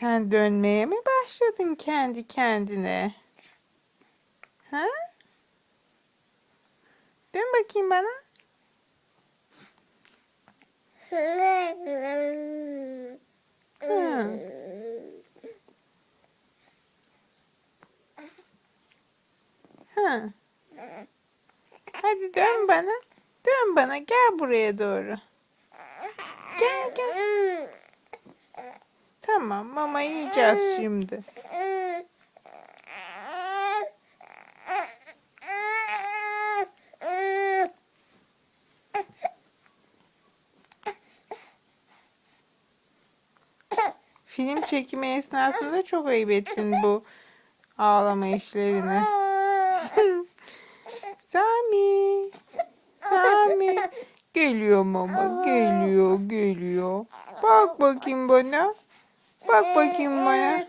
Sen dönmeye mi başladın kendi kendine? Ha? Dön bakayım bana. Hı. Hı. Hadi dön bana. Dön bana. Gel buraya doğru. Gel gel. Tamam, mama yiyeceğiz şimdi. Film çekimi esnasında çok ayıp ettin bu ağlama işlerini. Sami. Sami. Geliyor mama. Geliyor. Geliyor. Bak bakayım bana. Bak bakayım bana.